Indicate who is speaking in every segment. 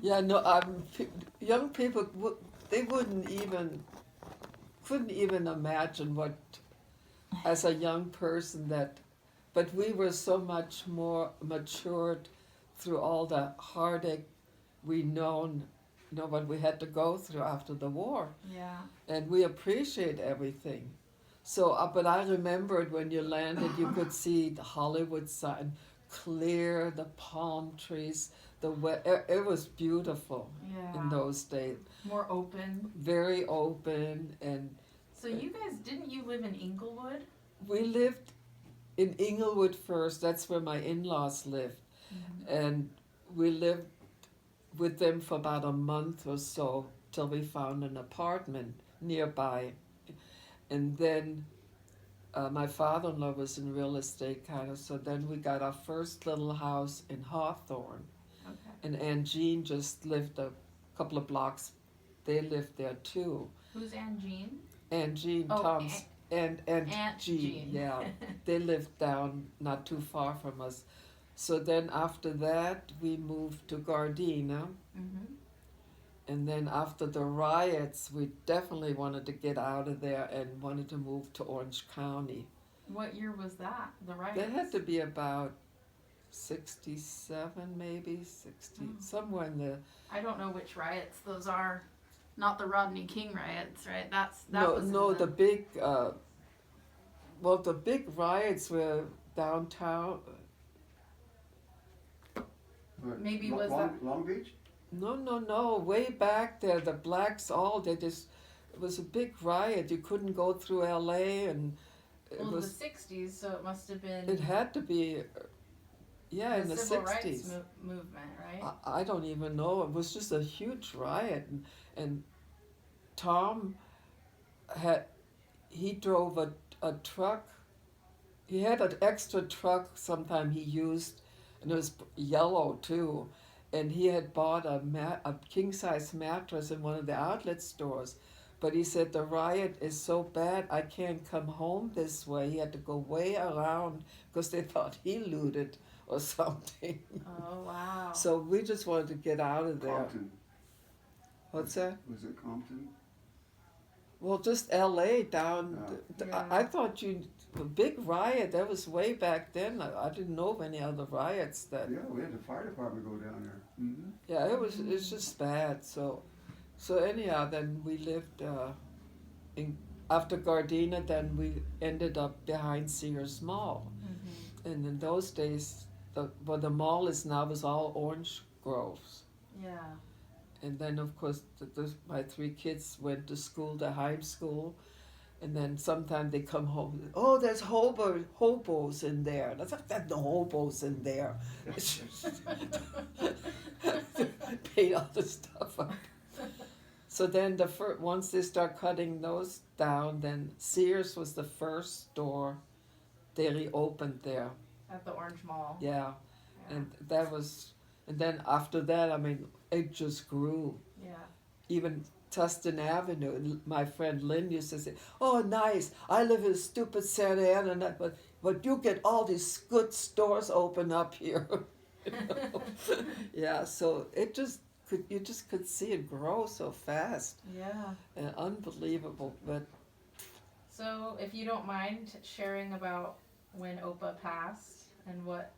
Speaker 1: Yeah, no, young people they couldn't even imagine what as a young person that, but we were so much more matured through all the heartache we know what we had to go through after the war,
Speaker 2: Yeah.
Speaker 1: and we appreciate everything. So, but I remembered when you landed, you could see the Hollywood sign, clear, the palm trees, it was beautiful in
Speaker 2: Yeah.
Speaker 1: those days.
Speaker 2: More open.
Speaker 1: Very open, and
Speaker 2: So you guys, didn't you live in Inglewood?
Speaker 1: we lived in Inglewood first. That's where my in-laws lived, and we lived with them for about a month or so till we found an apartment nearby, and then my father-in-law was in real estate kind of, so then we got our first little house in Hawthorne,
Speaker 2: Okay.
Speaker 1: and Aunt Jean just lived a couple of blocks. They lived there too.
Speaker 2: Who's Aunt Jean?
Speaker 1: Aunt Jean,
Speaker 2: Oh,
Speaker 1: Tom's and
Speaker 2: Aunt
Speaker 1: Jean,
Speaker 2: Jean.
Speaker 1: yeah, they lived down not too far from us. So then after that, we moved to Gardena,
Speaker 2: Mm-hmm.
Speaker 1: and then after the riots, we definitely wanted to get out of there and wanted to move to Orange County.
Speaker 2: What year was that? The riots?
Speaker 1: That had to be about 67, maybe 60, somewhere in the.
Speaker 2: I don't know which riots those are. Not the Rodney King riots, right? That
Speaker 1: No,
Speaker 2: was
Speaker 1: no, the big. Well, the big riots were downtown.
Speaker 2: Maybe was that
Speaker 3: Long Beach?
Speaker 1: No, no, no. Way back there, the blacks they just. It was a big riot. You couldn't go through L.A. and it
Speaker 2: well,
Speaker 1: was.
Speaker 2: the 60s, so it must have been
Speaker 1: It had to be. Yeah, in the
Speaker 2: civil
Speaker 1: 60s.
Speaker 2: rights movement, right?
Speaker 1: I don't even know. It was just a huge riot, and Tom he drove a truck. He had an extra truck sometime he used, and it was yellow too. And he had bought a king size mattress in one of the outlet stores. But he said the riot is so bad, I can't come home this way. He had to go way around because they thought he looted or something.
Speaker 2: Oh, wow.
Speaker 1: So we just wanted to get out of there.
Speaker 3: Compton.
Speaker 1: What's that?
Speaker 3: Was it Compton?
Speaker 1: Well, just L.A. down.
Speaker 2: Yeah.
Speaker 1: I thought the big riot, that was way back then. I didn't know of any other riots that.
Speaker 3: Yeah, we had the fire department go down there. Mm-hmm.
Speaker 1: Yeah, it's just bad. So anyhow, then we lived in after Gardena. Then we ended up behind Sears Mall, and in those days, the mall is now was all orange groves.
Speaker 2: Yeah.
Speaker 1: And then, of course, my three kids went to school, to high school, and then sometimes they come home. Oh, there's hobos in there. There's no hobos in there. Paid all the stuff up. So then once they start cutting those down, then Sears was the first store they reopened there.
Speaker 2: At the Orange Mall.
Speaker 1: Yeah,
Speaker 2: Yeah.
Speaker 1: and then after that, I mean, it just grew.
Speaker 2: Yeah.
Speaker 1: Even Tustin Avenue, my friend Lynn used to say, "Oh, nice! I live in stupid Santa Ana, but you get all these good stores open up here." You know? Yeah, so you just could see it grow so fast,
Speaker 2: Yeah.
Speaker 1: unbelievable. But
Speaker 2: So, if you don't mind sharing about when Opa passed and what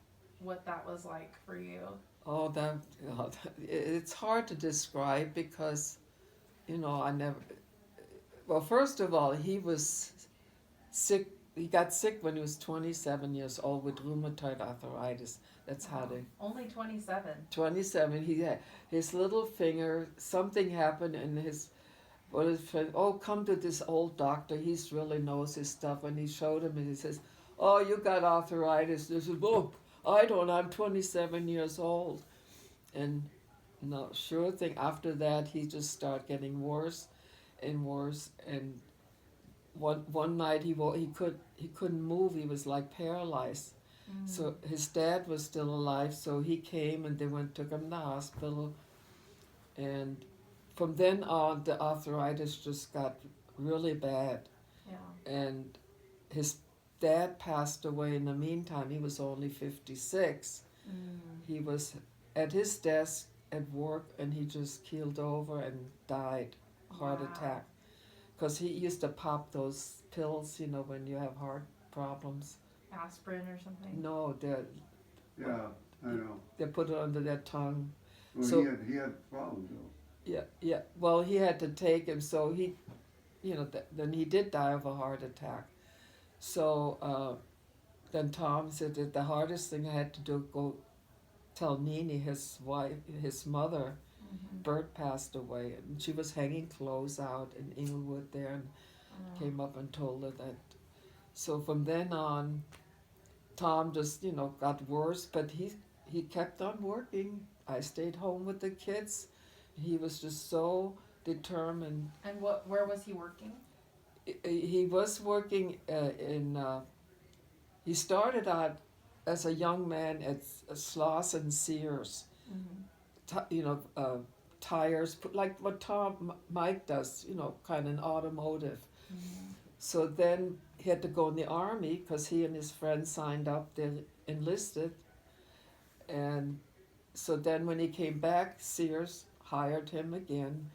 Speaker 2: that was like for you.
Speaker 1: oh, it's hard to describe because, I never. Well, first of all, he was sick. He got sick when he was 27 years old with rheumatoid arthritis. That's how they.
Speaker 2: Only 27.
Speaker 1: 27. He had his little finger. Something happened, and his friend. Oh, come to this old doctor. He's really knows his stuff. And he showed him, and he says, "Oh, you got arthritis." He says, "Oh, I don't. I'm 27 years old," and no, sure thing. After that, he just started getting worse and worse. And one night he couldn't move. He was like paralyzed. So his dad was still alive. So he came and they took him to the hospital. And from then on, the arthritis just got really bad.
Speaker 2: Yeah.
Speaker 1: And his dad passed away in the meantime. He was only 56. He was at his desk at work, and he just keeled over and died, heart
Speaker 2: Wow.
Speaker 1: attack. Because he used to pop those pills, when you have heart problems.
Speaker 2: Aspirin or something.
Speaker 1: No,
Speaker 3: Yeah, I know.
Speaker 1: they put it under their tongue.
Speaker 3: Well,
Speaker 1: So-
Speaker 3: he had problems though.
Speaker 1: Yeah. Well, he had to take him, so then he did die of a heart attack. So then Tom said that the hardest thing I had to do go tell Nene, his wife, his mother,
Speaker 2: Mm-hmm.
Speaker 1: Bert passed away, and she was hanging clothes out in Inglewood there, and came up and told her that. So from then on, Tom just got worse, but he kept on working. I stayed home with the kids. He was just so determined.
Speaker 2: And where was he working?
Speaker 1: He was working he started out as a young man at Sloss and Sears,
Speaker 2: Mm-hmm.
Speaker 1: tires, like what Mike does, kind of an automotive.
Speaker 2: Mm-hmm.
Speaker 1: So then he had to go in the army because he and his friends signed up, they enlisted. And so then when he came back, Sears hired him again,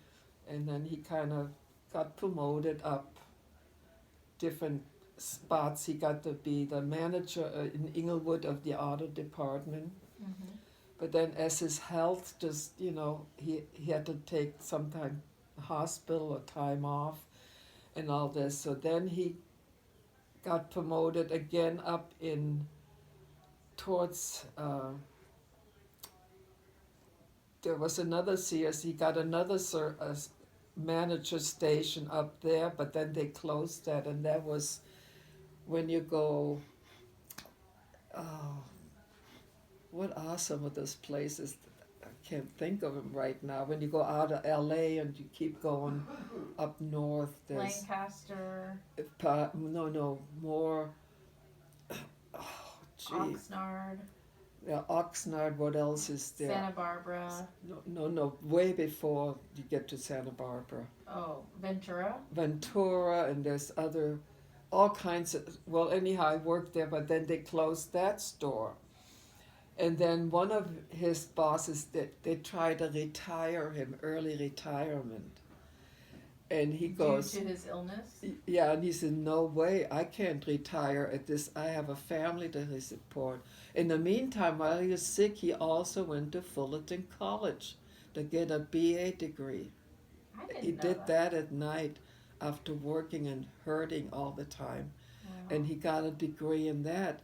Speaker 1: and then he kind of got promoted up different spots. He got to be the manager in Inglewood of the auto department.
Speaker 2: Mm-hmm.
Speaker 1: But then as his health just, he had to take some time hospital or time off and all this. So then he got promoted again up in towards there was another Sears. He got another manager station up there, but then they closed that, and that was when you go. Oh, what are some of those places? I can't think of them right now. When you go out of LA and you keep going up north, there's
Speaker 2: Lancaster,
Speaker 1: no more. Oh, gee.
Speaker 2: Oxnard,
Speaker 1: Yeah, Oxnard. What else is there?
Speaker 2: Santa Barbara.
Speaker 1: No. Way before you get to Santa Barbara,
Speaker 2: Oh, Ventura.
Speaker 1: Ventura, and there's all kinds of. Well, anyhow, I worked there, but then they closed that store. And then one of his bosses, they tried to retire him, early retirement. And he goes,
Speaker 2: Due to his illness.
Speaker 1: yeah, and he said, no way, I can't retire at this. I have a family to support. In the meantime, while he was sick, he also went to Fullerton College to get a BA degree.
Speaker 2: I didn't
Speaker 1: He
Speaker 2: know
Speaker 1: did that at night after working and hurting all the time.
Speaker 2: Wow.
Speaker 1: And he got a degree in that.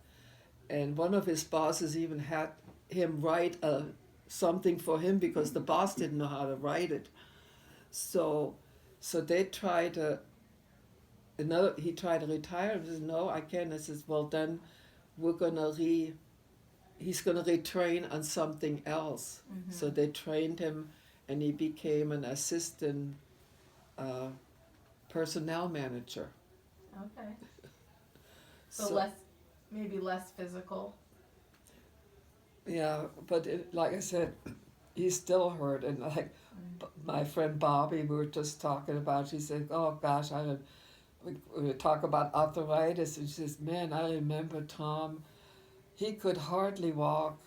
Speaker 1: And one of his bosses even had him write something for him because the boss didn't know how to write it. So they tried to. He tried to retire. He says, "No, I can't." I says, "Well, then we're gonna he's gonna retrain on something else."
Speaker 2: Mm-hmm.
Speaker 1: So they trained him, and he became an assistant personnel manager.
Speaker 2: Okay. So maybe less physical.
Speaker 1: Yeah, but like I said, he's still hurt, and like my friend Bobby, we were just talking about. She said, "Oh gosh, we talk about arthritis," and she says, "Man, I remember Tom. He could hardly walk,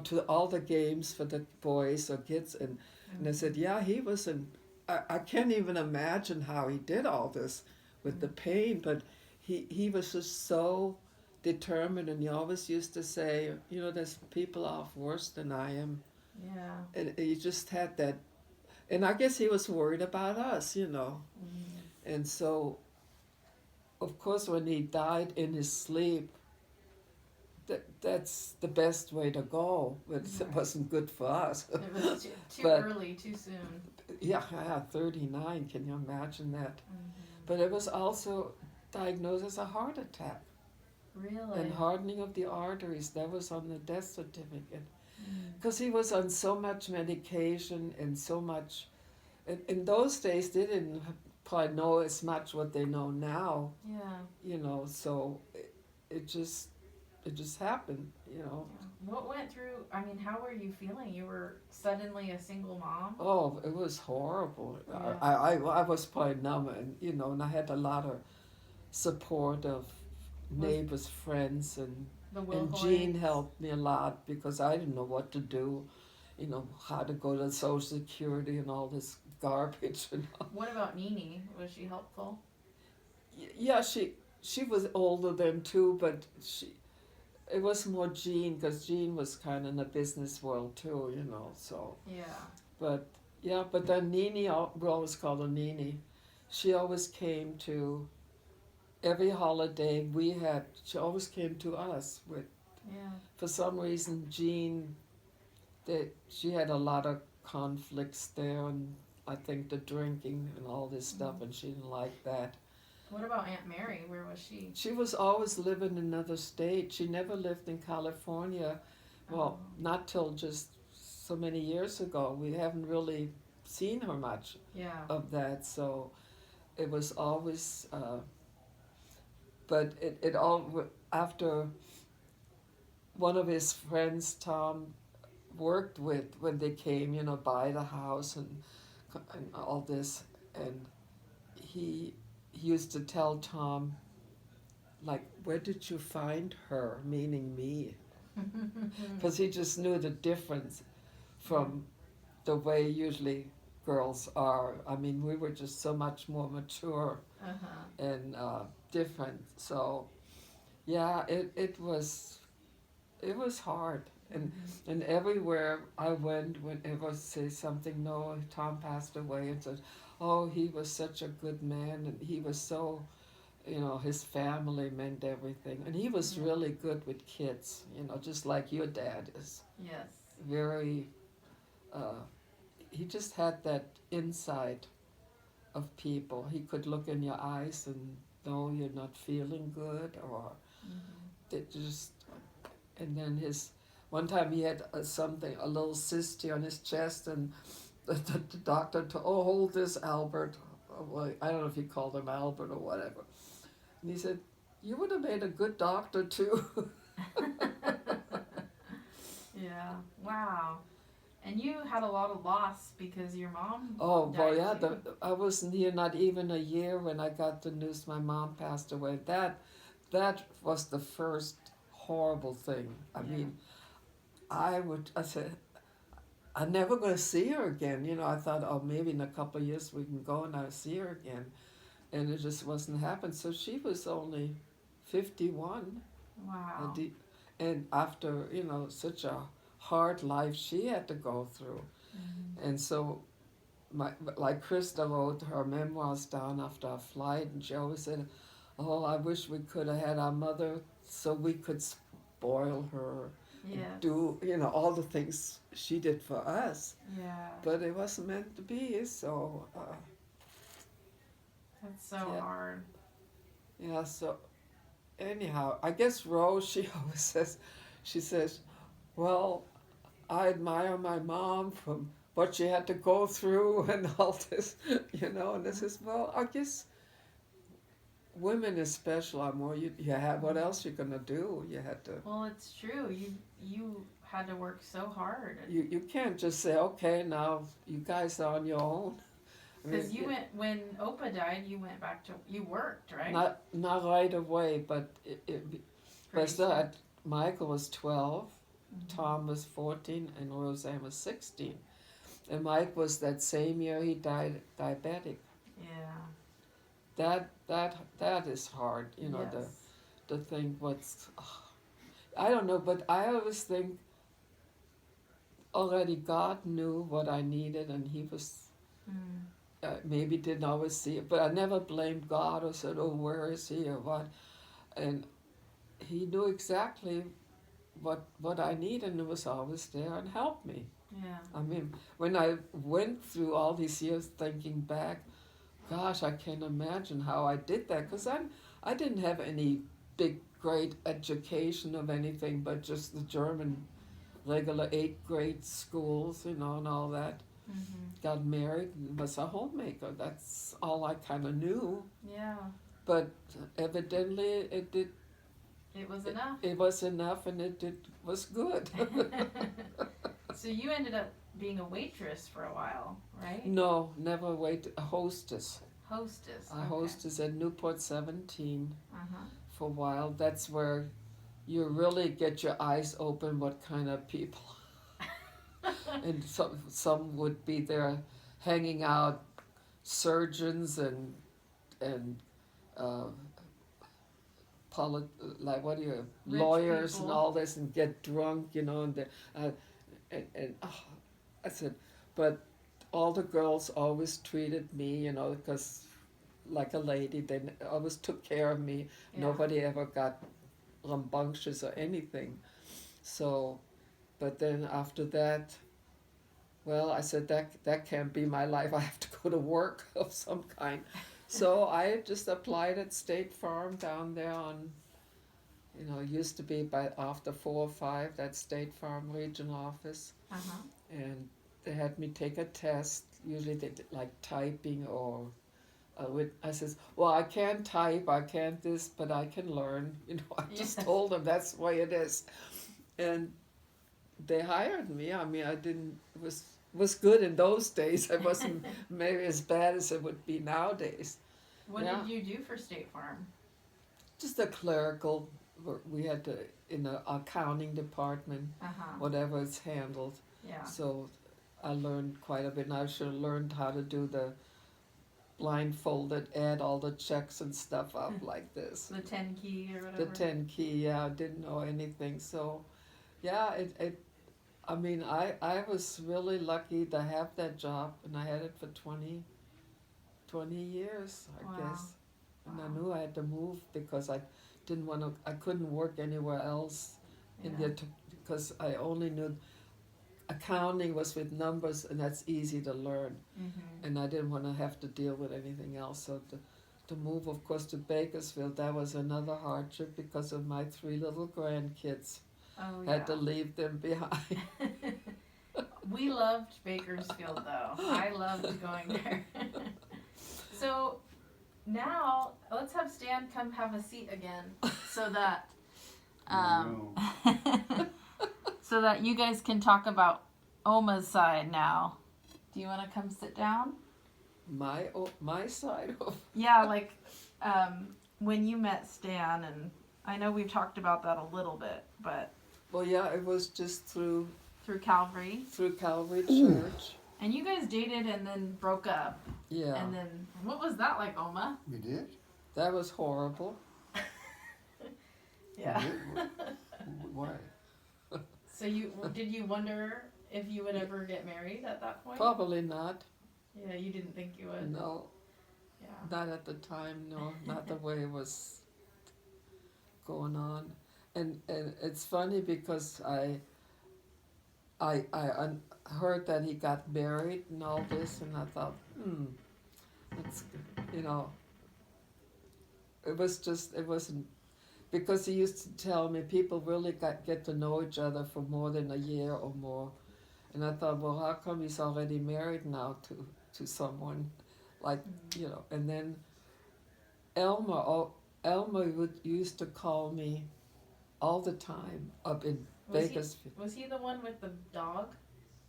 Speaker 1: to all the games for the boys or kids." And I said, "Yeah, he was in. I can't even imagine how he did all this with the pain, but he was just so determined, and he always used to say, there's people off worse than I am."
Speaker 2: Yeah.
Speaker 1: And he just had that, and I guess he was worried about us,
Speaker 2: Mm-hmm.
Speaker 1: And so, of course, when he died in his sleep, that's the best way to go, but it wasn't good for us.
Speaker 2: It was too
Speaker 1: But-
Speaker 2: early, too soon.
Speaker 1: Yeah, 39, can you imagine that?
Speaker 2: Mm-hmm.
Speaker 1: But it was also diagnosed as a heart attack.
Speaker 2: Really?
Speaker 1: And hardening of the arteries, that was on the death certificate.
Speaker 2: Mm.
Speaker 1: Because he was on so much medication and so much. In those days, they didn't probably know as much what they know now,
Speaker 2: Yeah.
Speaker 1: so it just happened,
Speaker 2: Yeah. What went through? I mean, how were you feeling? You were suddenly a single mom.
Speaker 1: Oh, it was horrible.
Speaker 2: Yeah.
Speaker 1: I was probably numb, and I had a lot of support of neighbors, friends,
Speaker 2: The
Speaker 1: and
Speaker 2: Wilhoits.
Speaker 1: Jean helped me a lot because I didn't know what to do. how to go to Social Security and all this garbage.
Speaker 2: What about Nene? Was she helpful?
Speaker 1: Yeah, she was older then too, but it was more Jean, because Jean was kind of in the business world too, so.
Speaker 2: Yeah.
Speaker 1: But, yeah, but then Nene, we always call her Nene, she always came to every holiday she always came to us with,
Speaker 2: Yeah.
Speaker 1: for some reason, Jean, she had a lot of conflicts there, and I think the drinking and all this stuff, and she didn't like that.
Speaker 2: What about Aunt Mary? Where was she?
Speaker 1: She was always living in another state. She never lived in California. Well, not till just so many years ago. We haven't really seen her much
Speaker 2: Yeah.
Speaker 1: of that. So it was always, but it all, after one of his friends, Tom, worked with when they came, buy the house and all this, and he used to tell Tom, like, where did you find her, meaning me? Because he just knew the difference from the way usually girls are. I mean, we were just so much more mature and different. So, yeah, it was hard. And everywhere I went, whenever say something, no, Tom passed away, and said, oh, he was such a good man, and he was so, his family meant everything, and he was really good with kids, just like your dad is.
Speaker 2: Yes.
Speaker 1: Very, he just had that insight of people. He could look in your eyes and know you're not feeling good, or it just, and then one time he had a little cyst here on his chest, and the doctor told, oh, hold this, Albert. Well, I don't know if he called him Albert or whatever. And he said, you would have made a good doctor too.
Speaker 2: Yeah. Wow. And you had a lot of loss because your mom.
Speaker 1: Oh, well, yeah.
Speaker 2: too.
Speaker 1: I wasn't here not even a year when I got the news my mom passed away. That was the first horrible thing. I mean, I said, I'm never going to see her again. I thought, oh, maybe in a couple of years we can go and I'll see her again. And it just wasn't happening. So she was only 51.
Speaker 2: Wow.
Speaker 1: And after, such a hard life she had to go through. And so, like Krista wrote her memoirs down after a flight, and she always said, oh, I wish we could have had our mother so we could spoil her.
Speaker 2: Yes.
Speaker 1: Do all the things she did for us,
Speaker 2: Yeah.
Speaker 1: but it wasn't meant to be. So
Speaker 2: That's so hard.
Speaker 1: yeah. So anyhow, I guess Rose, she always says, she says, well, I admire my mom from what she had to go through and all this, and this is, well, I guess women especially are more, you have, what else you gonna do? You had to.
Speaker 2: Well, it's true. You had to work so hard.
Speaker 1: You can't just say, okay, now you guys are on your own.
Speaker 2: Because when Opa died, you went back to, you worked, right?
Speaker 1: Not right away, but but still, Michael was 12, Tom was 14, and Roseanne was 16. And Mike was that same year he died diabetic.
Speaker 2: Yeah.
Speaker 1: That is hard,
Speaker 2: Yes.
Speaker 1: to think what's, I don't know, but I always think already God knew what I needed, and he was, maybe didn't always see it, but I never blamed God or said, oh, where is he or what, and he knew exactly what I needed, and it was always there and helped me.
Speaker 2: Yeah.
Speaker 1: I mean, when I went through all these years thinking back, gosh, I can't imagine how I did that, because I didn't have any big, great education of anything but just the German regular 8th grade schools, and all that. Got married and was a homemaker. That's all I kind of knew.
Speaker 2: Yeah.
Speaker 1: But evidently
Speaker 2: It was enough.
Speaker 1: It was enough, and it was good.
Speaker 2: So you ended up being a waitress for a while, right?
Speaker 1: No, never wait. A hostess.
Speaker 2: Hostess.
Speaker 1: I hostess at Newport 17
Speaker 2: Uh-huh.
Speaker 1: for a while. That's where you really get your eyes open what kind of people. And some would be there hanging out, surgeons and uh, like what do you
Speaker 2: Rich
Speaker 1: lawyers and
Speaker 2: people.
Speaker 1: all this and get drunk, you know, and I said, but all the girls always treated me, you know, because like a lady, they always took care of me.
Speaker 2: Yeah.
Speaker 1: Nobody ever got rambunctious or anything. So, but then after that, well, I said that can't be my life. I have to go to work of some kind. So I just applied at State Farm down there on, you know, it used to be by after 4 or 5, that State Farm regional office,
Speaker 2: Uh-huh.
Speaker 1: and they had me take a test. Usually they did like typing or I says, well, I can't type, I can't this, but I can learn. You know, I just
Speaker 2: Yes.
Speaker 1: told them that's the way it is, and they hired me. I mean, I didn't. It was good in those days. It wasn't maybe as bad as it would be nowadays.
Speaker 2: What
Speaker 1: Yeah.
Speaker 2: did you do for State Farm?
Speaker 1: Just a clerical. We had to in the accounting department,
Speaker 2: Uh-huh.
Speaker 1: whatever it's handled.
Speaker 2: Yeah.
Speaker 1: So I learned quite a bit, and I should have learned how to do the blindfolded, add all the checks and stuff up like this.
Speaker 2: The 10 key or whatever.
Speaker 1: The 10 key, yeah, I didn't know anything. So, yeah, I mean, I was really lucky to have that job, and I had it for 20 years, I
Speaker 2: Wow.
Speaker 1: guess. And I
Speaker 2: Wow.
Speaker 1: knew I had to move because I didn't want to, I couldn't work anywhere else in
Speaker 2: Yeah.
Speaker 1: because I only knew accounting was with numbers, and that's easy to learn.
Speaker 2: Mm-hmm.
Speaker 1: And I didn't want to have to deal with anything else. So to move, of course, to Bakersfield, that was another hardship because of my 3 little grandkids.
Speaker 2: Oh,
Speaker 1: Had to
Speaker 2: yeah.
Speaker 1: leave them behind.
Speaker 2: We loved Bakersfield, though. I loved going there. So now let's have Stan come have a seat again, so that so that you guys can talk about Oma's side now. Do you want to come sit down?
Speaker 1: My side of
Speaker 2: Yeah, like when you met Stan, and I know we've talked about that a little bit, but
Speaker 1: well, yeah, it was just through
Speaker 2: Calvary,
Speaker 1: Calvary Church.
Speaker 2: and you guys dated and then broke up,
Speaker 1: Yeah,
Speaker 2: and then what was that like, Oma?
Speaker 3: We did?
Speaker 1: that was horrible.
Speaker 2: Yeah.
Speaker 3: We did? Why?
Speaker 2: So did you wonder if you would ever get married at that point?
Speaker 1: Probably not.
Speaker 2: Yeah, you didn't think you would.
Speaker 1: No,
Speaker 2: Yeah.
Speaker 1: not at the time. No, not the way it was going on. And it's funny because I heard that he got married and all this, and I thought, that's, you know, it wasn't, because he used to tell me people really get to know each other for more than a year or more. And I thought, well, how come he's already married now to someone, like, you know, and then Elmer used to call me all the time up in Bakersfield.
Speaker 2: Was he the one with the dog?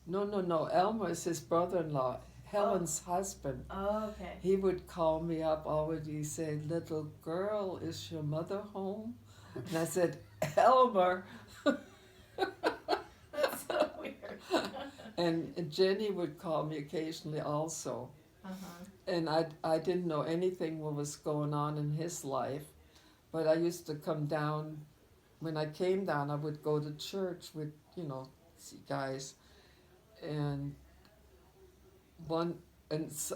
Speaker 1: No. Elmer is his brother-in-law, Helen's husband.
Speaker 2: Oh, okay.
Speaker 1: He would call me up always. He said, "Little girl, is your mother home?" And I said, "Elmer."
Speaker 2: That's so weird.
Speaker 1: And Jenny would call me occasionally also.
Speaker 2: Uh-huh.
Speaker 1: And I didn't know anything what was going on in his life, but I used to come down. When I came down, I would go to church with, you know, guys, and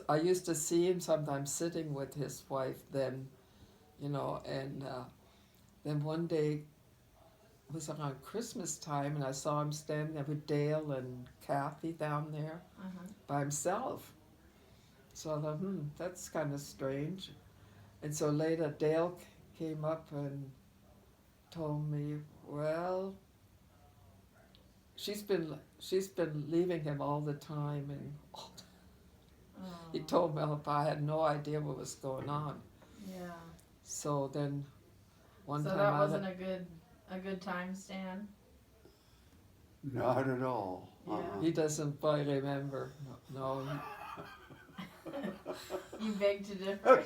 Speaker 1: I used to see him sometimes sitting with his wife then, you know, and then one day it was around Christmas time, and I saw him standing there with Dale and Kathy down there
Speaker 2: Uh-huh.
Speaker 1: by himself. So I thought, that's kind of strange. And so later Dale came up and told me, well, she's been leaving him all the time, and he
Speaker 2: Oh,
Speaker 1: told me I had no idea what was going on.
Speaker 2: yeah.
Speaker 1: So then one
Speaker 2: So
Speaker 1: time
Speaker 2: that wasn't a good time, Stan.
Speaker 3: Not at all.
Speaker 2: Yeah.
Speaker 1: he doesn't quite remember. No,
Speaker 2: You beg to differ.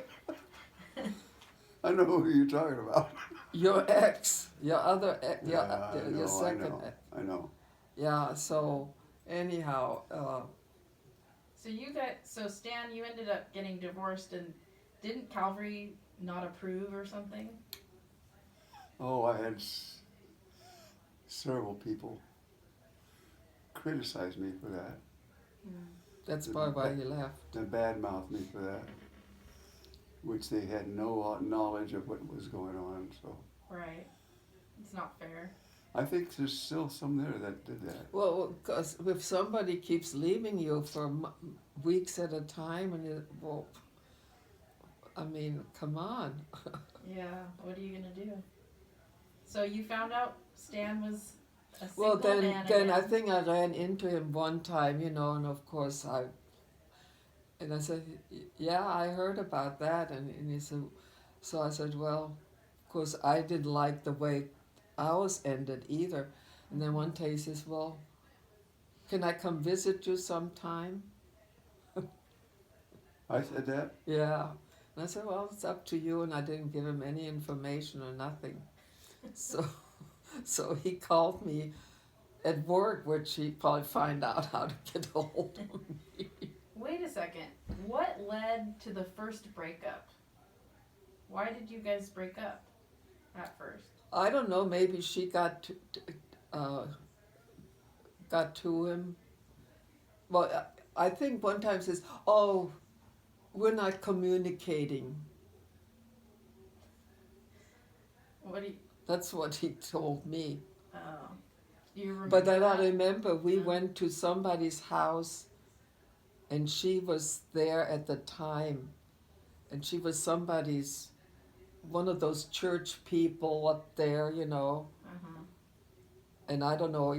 Speaker 3: I know who you're talking about.
Speaker 1: your ex, your other ex,
Speaker 3: I know,
Speaker 1: your second
Speaker 3: I know.
Speaker 1: ex.
Speaker 3: I know.
Speaker 1: Yeah, so anyhow,
Speaker 2: So Stan, you ended up getting divorced, and didn't Calvary not approve or something?
Speaker 3: Oh, I had several people criticize me for that.
Speaker 1: that's probably why he left.
Speaker 3: They badmouthed me for that, which they had no knowledge of what was going on. So
Speaker 2: Right. It's not fair.
Speaker 3: I think there's still some there that did that.
Speaker 1: Well, because if somebody keeps leaving you for weeks at a time, and well, I mean, come on.
Speaker 2: Yeah. What are you gonna do? So you found out Stan was a single
Speaker 1: Well, then
Speaker 2: man
Speaker 1: I
Speaker 2: again.
Speaker 1: think I ran into him one time, you know, and of course I said, yeah, I heard about that, and he said, so I said, well, of course I didn't like the way ours ended either, and then one day he says, well, can I come visit you sometime?
Speaker 3: I said that.
Speaker 1: Yeah. And I said, well, it's up to you, and I didn't give him any information or nothing. So, so he called me at work, which he probably find out how to get a hold of me.
Speaker 2: Wait a second. What led to the first breakup? Why did you guys break up at first?
Speaker 1: I don't know. Maybe she got to him. Well, I think one time says, "Oh, we're not communicating."
Speaker 2: What do you?
Speaker 1: That's what he told me.
Speaker 2: Do you remember?
Speaker 1: But then I
Speaker 2: that?
Speaker 1: remember we
Speaker 2: Yeah.
Speaker 1: went to somebody's house, and she was there at the time, and she was somebody's, one of those church people up there, you know.
Speaker 2: Uh-huh.
Speaker 1: And I don't know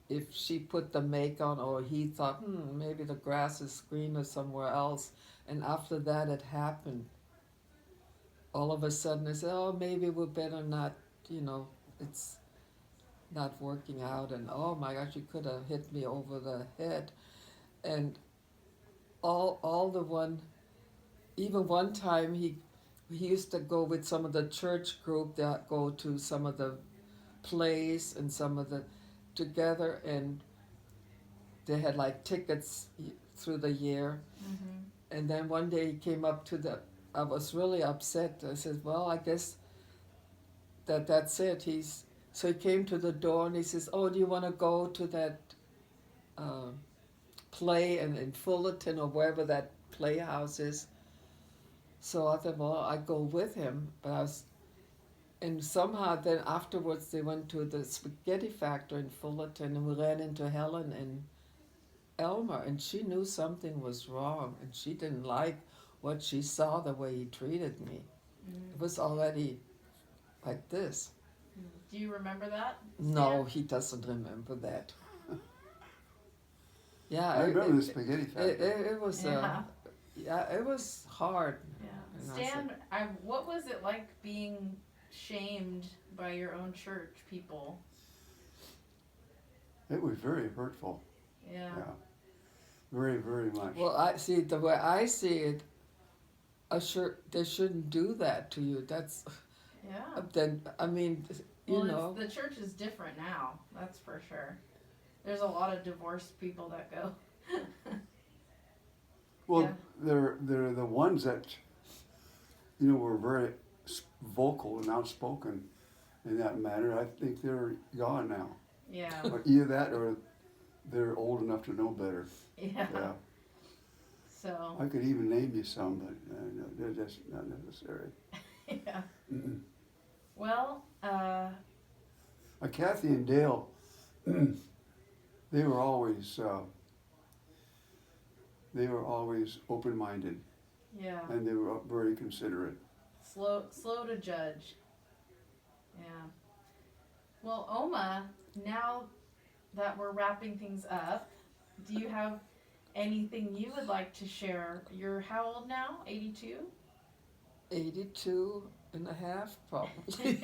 Speaker 1: if she put the make on, or he thought, maybe the grass is greener somewhere else. And after that it happened. All of a sudden I said, oh, maybe we better not, you know, it's not working out. And oh my gosh, you could have hit me over the head. And all the one, even one time he used to go with some of the church group that go to some of the plays and some of the together, and they had like tickets through the year.
Speaker 2: Mm-hmm.
Speaker 1: And then one day he came up to the, I was really upset. I said, well, I guess that's it. So he came to the door and he says, oh, do you want to go to that play in Fullerton or wherever that playhouse is? So I thought, well, I'd go with him. And somehow then afterwards they went to the spaghetti factory in Fullerton, and we ran into Helen and Elmer, and she knew something was wrong, and she didn't like what she saw, the way he treated me. It was already like this.
Speaker 2: Do you remember that?
Speaker 1: No, he doesn't remember that. Yeah,
Speaker 3: I remember the spaghetti factory.
Speaker 1: it was it was hard.
Speaker 2: Yeah.
Speaker 1: And
Speaker 2: Stan, what was it like being shamed by your own church people?
Speaker 3: It was very hurtful.
Speaker 2: Yeah.
Speaker 3: Yeah. Very, very much.
Speaker 1: Well, I see the way I see it. They shouldn't do that to you. That's
Speaker 2: Yeah.
Speaker 1: then. I mean, you
Speaker 2: Well,
Speaker 1: know.
Speaker 2: the church is different now. That's for sure. There's a lot of divorced people that go.
Speaker 3: Well,
Speaker 2: Yeah.
Speaker 3: they're the ones that, you know, were very vocal and outspoken in that matter. I think they're gone now.
Speaker 2: Yeah.
Speaker 3: Or either that or they're old enough to know better.
Speaker 2: Yeah.
Speaker 3: Yeah.
Speaker 2: So.
Speaker 3: I could even name you some, but no, they're just not necessary.
Speaker 2: Yeah.
Speaker 3: Mm-mm.
Speaker 2: Well.
Speaker 3: Kathy and Dale, they were always open-minded,
Speaker 2: Yeah.
Speaker 3: and they were very considerate.
Speaker 2: Slow to judge. Yeah. Well, Oma, now that we're wrapping things up, do you have anything you would like to share? You're how old now? 82?
Speaker 1: 82 and a half, probably.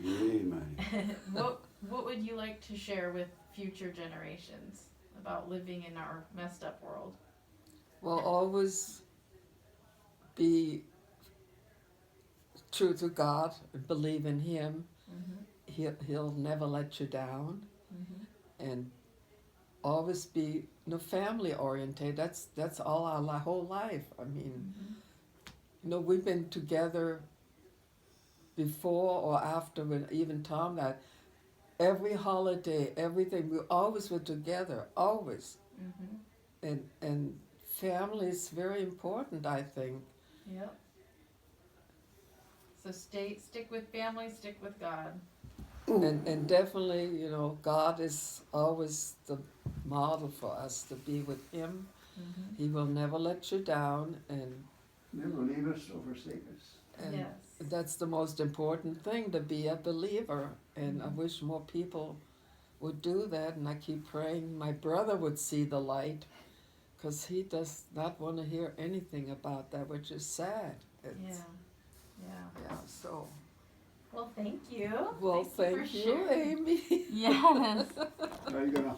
Speaker 3: Amen.
Speaker 2: What would you like to share with future generations about living in our messed up world?
Speaker 1: Well, always be true to God and believe in Him.
Speaker 2: Mm-hmm.
Speaker 1: He'll never let you down.
Speaker 2: Mm-hmm.
Speaker 1: And always be family oriented. That's all our whole life. I mean, we've been together before or after, when even Tom got every holiday, everything. We always were together, always. And family is very important, I think.
Speaker 2: Yep. So stick with family, stick with God.
Speaker 1: And definitely, God is always the model for us, to be with Him. He will never let you down, and
Speaker 3: Never leave us or forsake us.
Speaker 1: and
Speaker 2: Yes.
Speaker 1: that's the most important thing, to be a believer. And I wish more people would do that, and I keep praying my brother would see the light, because he does not want to hear anything about that, which is sad.
Speaker 2: Yeah.
Speaker 1: Yeah, so.
Speaker 2: Well, thank you.
Speaker 1: Well,
Speaker 2: Thank
Speaker 1: thank
Speaker 2: you
Speaker 1: you,
Speaker 2: for sharing.
Speaker 1: Amy.
Speaker 2: Yes.
Speaker 3: Are you gonna